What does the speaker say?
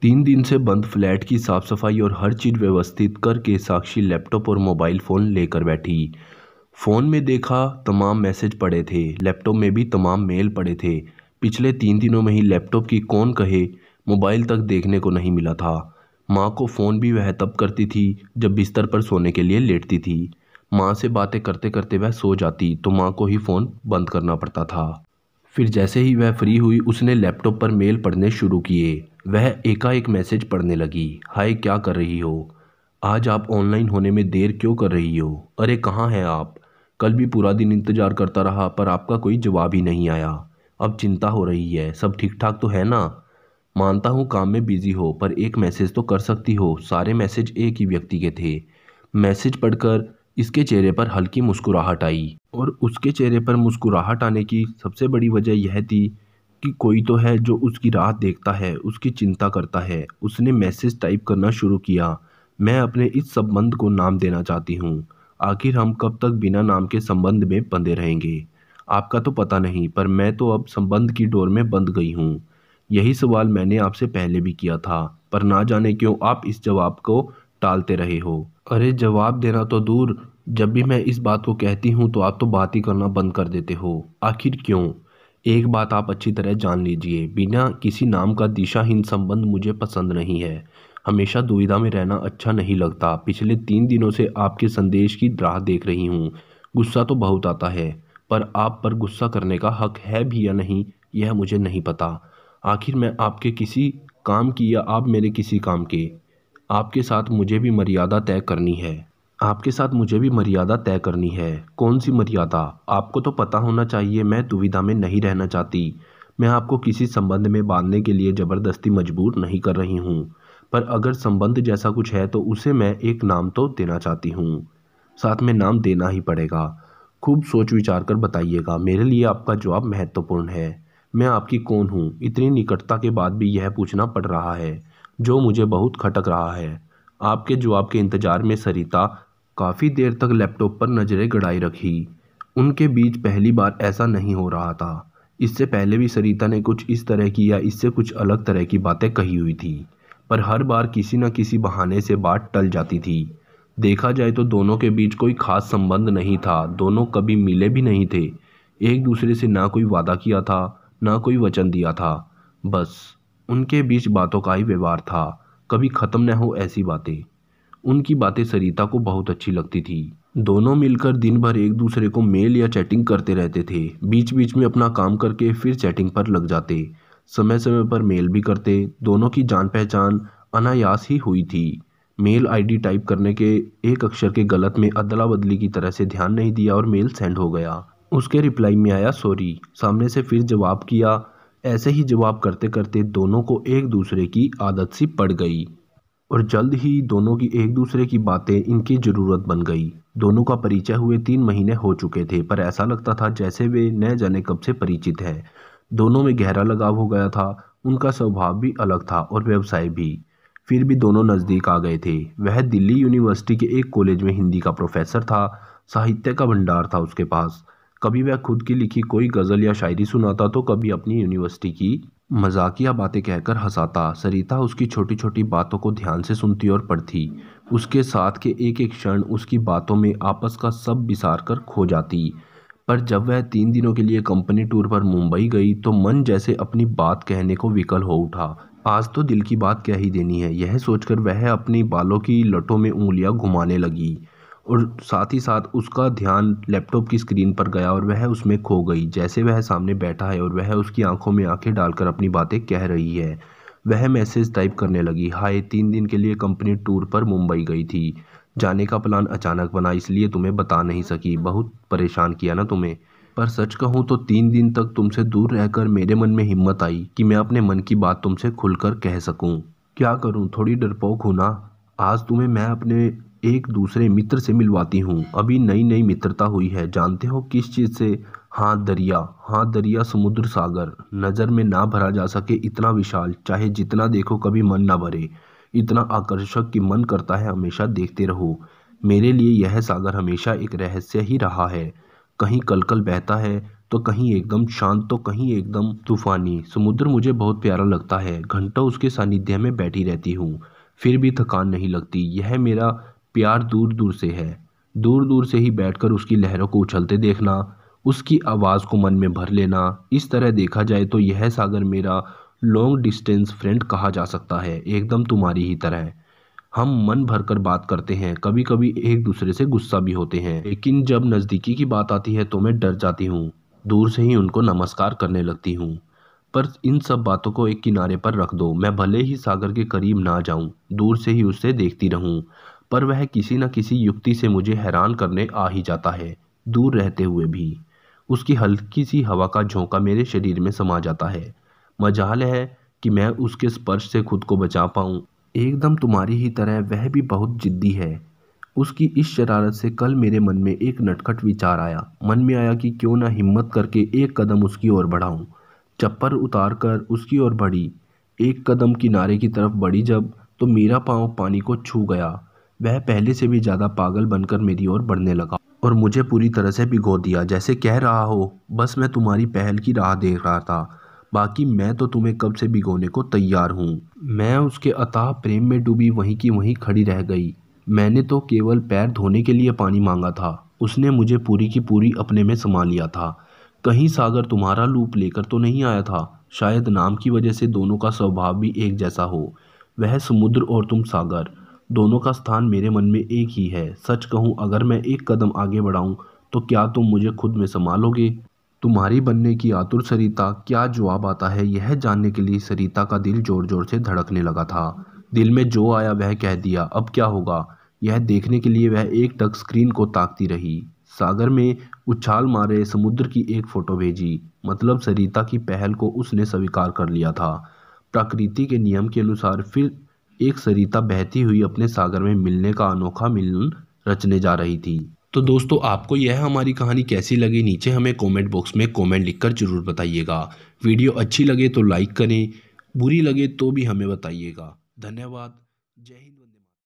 3 दिन से बंद फ्लैट की साफ सफाई और हर चीज व्यवस्थित करके साक्षी लैपटॉप और मोबाइल फोन लेकर बैठी। फोन में देखा तमाम मैसेज पड़े थे, लैपटॉप में भी तमाम मेल पड़े थे। पिछले 3 दिनों में ही लैपटॉप की कौन कहे, मोबाइल तक देखने को नहीं मिला था। माँ को फ़ोन भी वह तब करती थी जब बिस्तर पर सोने के लिए लेटती थी। माँ से बातें करते करते वह सो जाती तो माँ को ही फ़ोन बंद करना पड़ता था। फिर जैसे ही वह फ्री हुई उसने लैपटॉप पर मेल पढ़ने शुरू किए। वह एकाएक मैसेज पढ़ने लगी। हाय, क्या कर रही हो? आज आप ऑनलाइन होने में देर क्यों कर रही हो? अरे कहाँ हैं आप? कल भी पूरा दिन इंतज़ार करता रहा पर आपका कोई जवाब ही नहीं आया। अब चिंता हो रही है, सब ठीक ठाक तो है ना? मानता हूँ काम में बिजी हो पर एक मैसेज तो कर सकती हो। सारे मैसेज एक ही व्यक्ति के थे। मैसेज पढ़कर इसके चेहरे पर हल्की मुस्कुराहट आई और उसके चेहरे पर मुस्कुराहट आने की सबसे बड़ी वजह यह थी कि कोई तो है जो उसकी राह देखता है, उसकी चिंता करता है। उसने मैसेज टाइप करना शुरू किया। मैं अपने इस संबंध को नाम देना चाहती हूँ। आखिर हम कब तक बिना नाम के संबंध में बंधे रहेंगे? आपका तो पता नहीं पर मैं तो अब संबंध की डोर में बंध गई हूँ। यही सवाल मैंने आपसे पहले भी किया था पर ना जाने क्यों आप इस जवाब को टालते रहे हो। अरे जवाब देना तो दूर, जब भी मैं इस बात को कहती हूँ तो आप तो बात ही करना बंद कर देते हो। आखिर क्यों? एक बात आप अच्छी तरह जान लीजिए, बिना किसी नाम का दिशाहीन संबंध मुझे पसंद नहीं है। हमेशा दुविधा में रहना अच्छा नहीं लगता। पिछले 3 दिनों से आपके संदेश की राह देख रही हूँ। गुस्सा तो बहुत आता है पर आप पर गुस्सा करने का हक है भी या नहीं यह मुझे नहीं पता। आखिर मैं आपके किसी काम की या आप मेरे किसी काम के? आपके साथ मुझे भी मर्यादा तय करनी है। आपके साथ मुझे भी मर्यादा तय करनी है। कौन सी मर्यादा? आपको तो पता होना चाहिए मैं दुविधा में नहीं रहना चाहती। मैं आपको किसी संबंध में बांधने के लिए ज़बरदस्ती मजबूर नहीं कर रही हूँ। पर अगर संबंध जैसा कुछ है तो उसे मैं एक नाम तो देना चाहती हूँ। साथ में नाम देना ही पड़ेगा। खूब सोच विचार कर बताइएगा, मेरे लिए आपका जवाब महत्वपूर्ण है। मैं आपकी कौन हूँ? इतनी निकटता के बाद भी यह पूछना पड़ रहा है जो मुझे बहुत खटक रहा है। आपके जवाब के इंतजार में सरिता काफ़ी देर तक लैपटॉप पर नज़रें गड़ाए रखी। उनके बीच पहली बार ऐसा नहीं हो रहा था। इससे पहले भी सरिता ने कुछ इस तरह की या इससे कुछ अलग तरह की बातें कही हुई थी पर हर बार किसी न किसी बहाने से बात टल जाती थी। देखा जाए तो दोनों के बीच कोई खास संबंध नहीं था। दोनों कभी मिले भी नहीं थे। एक दूसरे से ना कोई वादा किया था ना कोई वचन दिया था। बस उनके बीच बातों का ही व्यवहार था। कभी ख़त्म न हो ऐसी बातें। उनकी बातें सरिता को बहुत अच्छी लगती थी। दोनों मिलकर दिन भर एक दूसरे को मेल या चैटिंग करते रहते थे। बीच बीच में अपना काम करके फिर चैटिंग पर लग जाते। समय समय पर मेल भी करते। दोनों की जान पहचान अनायास ही हुई थी। मेल आईडी टाइप करने के एक अक्षर के गलत में अदला बदली की तरह से ध्यान नहीं दिया और मेल सेंड हो गया। उसके रिप्लाई में आया सॉरी। सामने से फिर जवाब किया। ऐसे ही जवाब करते करते दोनों को एक दूसरे की आदत सी पड़ गई और जल्द ही दोनों की एक दूसरे की बातें इनकी ज़रूरत बन गई। दोनों का परिचय हुए 3 महीने हो चुके थे पर ऐसा लगता था जैसे वे न जाने कब से परिचित हैं। दोनों में गहरा लगाव हो गया था। उनका स्वभाव भी अलग था और व्यवसाय भी। फिर भी दोनों नज़दीक आ गए थे। वह दिल्ली यूनिवर्सिटी के एक कॉलेज में हिंदी का प्रोफेसर था। साहित्य का भंडार था उसके पास। कभी वह खुद की लिखी कोई गज़ल या शायरी सुनाता तो कभी अपनी यूनिवर्सिटी की मजाकिया बातें कहकर हंसाता। सरिता उसकी छोटी छोटी बातों को ध्यान से सुनती और पढ़ती। उसके साथ के एक एक क्षण उसकी बातों में आपस का सब बिसार कर खो जाती। पर जब वह 3 दिनों के लिए कंपनी टूर पर मुंबई गई तो मन जैसे अपनी बात कहने को विकल हो उठा। आज तो दिल की बात कह ही देनी है, यह सोचकर वह अपनी बालों की लटों में उंगलियां घुमाने लगी और साथ ही साथ उसका ध्यान लैपटॉप की स्क्रीन पर गया और वह उसमें खो गई। जैसे वह सामने बैठा है और वह उसकी आंखों में आंखें डालकर अपनी बातें कह रही है। वह मैसेज टाइप करने लगी। हाय, 3 दिन के लिए कंपनी टूर पर मुंबई गई थी। जाने का प्लान अचानक बना इसलिए तुम्हें बता नहीं सकी। बहुत परेशान किया ना तुम्हें। पर सच कहूँ तो 3 दिन तक तुमसे दूर रहकर मेरे मन में हिम्मत आई कि मैं अपने मन की बात तुमसे खुलकर कह सकूं। क्या करूं, थोड़ी डरपोक हूं ना। आज तुम्हें मैं अपने एक दूसरे मित्र से मिलवाती हूँ। अभी नई नई मित्रता हुई है। जानते हो किस चीज़ से? हाँ दरिया। हाँ दरिया, समुद्र, सागर। नज़र में ना भरा जा सके इतना विशाल, चाहे जितना देखो कभी मन ना भरे। इतना आकर्षक कि मन करता है हमेशा देखते रहो। मेरे लिए यह सागर हमेशा एक रहस्य ही रहा है। कहीं कलकल बहता है तो कहीं एकदम शांत तो कहीं एकदम तूफानी। समुद्र मुझे बहुत प्यारा लगता है, घंटों उसके सानिध्य में बैठी रहती हूँ, फिर भी थकान नहीं लगती। यह मेरा प्यार दूर दूर से है। दूर दूर से ही बैठकर उसकी लहरों को उछलते देखना, उसकी आवाज़ को मन में भर लेना। इस तरह देखा जाए तो यह सागर मेरा लॉन्ग डिस्टेंस फ्रेंड कहा जा सकता है, एकदम तुम्हारी ही तरह। हम मन भरकर बात करते हैं, कभी कभी एक दूसरे से गुस्सा भी होते हैं, लेकिन जब नज़दीकी की बात आती है तो मैं डर जाती हूँ। दूर से ही उनको नमस्कार करने लगती हूँ। पर इन सब बातों को एक किनारे पर रख दो। मैं भले ही सागर के करीब ना जाऊं, दूर से ही उससे देखती रहूं, पर वह किसी न किसी युक्ति से मुझे हैरान करने आ ही जाता है, दूर रहते हुए भी। उसकी हल्की सी हवा का झोंका मेरे शरीर में समा जाता है। मजाल है कि मैं उसके स्पर्श से खुद को बचा पाऊं। एकदम तुम्हारी ही तरह वह भी बहुत जिद्दी है। उसकी इस शरारत से कल मेरे मन में एक नटखट विचार आया। मन में आया कि क्यों ना हिम्मत करके एक कदम उसकी ओर बढ़ाऊं। चप्पल उतारकर उसकी ओर बढ़ी। एक कदम किनारे की तरफ बढ़ी जब, तो मेरा पांव पानी को छू गया। वह पहले से भी ज्यादा पागल बनकर मेरी ओर बढ़ने लगा और मुझे पूरी तरह से भिगो दिया, जैसे कह रहा हो बस मैं तुम्हारी पहल की राह देख रहा था, बाकी मैं तो तुम्हें कब से भिगोने को तैयार हूँ। मैं उसके अथाह प्रेम में डूबी वहीं की वहीं खड़ी रह गई। मैंने तो केवल पैर धोने के लिए पानी मांगा था, उसने मुझे पूरी की पूरी अपने में समा लिया था। कहीं सागर तुम्हारा लूप लेकर तो नहीं आया था? शायद नाम की वजह से दोनों का स्वभाव भी एक जैसा हो। वह समुद्र और तुम सागर, दोनों का स्थान मेरे मन में एक ही है। सच कहूँ, अगर मैं एक कदम आगे बढ़ाऊं तो क्या तुम मुझे खुद में संभालोगे? तुम्हारी बनने की आतुर सरिता क्या जवाब आता है, यह जानने के लिए सरिता का दिल जोर जोर से धड़कने लगा था। दिल में जो आया वह कह दिया। अब क्या होगा, यह देखने के लिए वह एक टक स्क्रीन को ताकती रही। सागर में उछाल मारे समुद्र की एक फोटो भेजी। मतलब सरिता की पहल को उसने स्वीकार कर लिया था। प्रकृति के नियम के अनुसार फिर एक सरिता बहती हुई अपने सागर में मिलने का अनोखा मिलन रचने जा रही थी। तो दोस्तों, आपको यह हमारी कहानी कैसी लगी, नीचे हमें कमेंट बॉक्स में कमेंट लिखकर जरूर बताइएगा। वीडियो अच्छी लगे तो लाइक करें, बुरी लगे तो भी हमें बताइएगा। धन्यवाद। जय हिंद।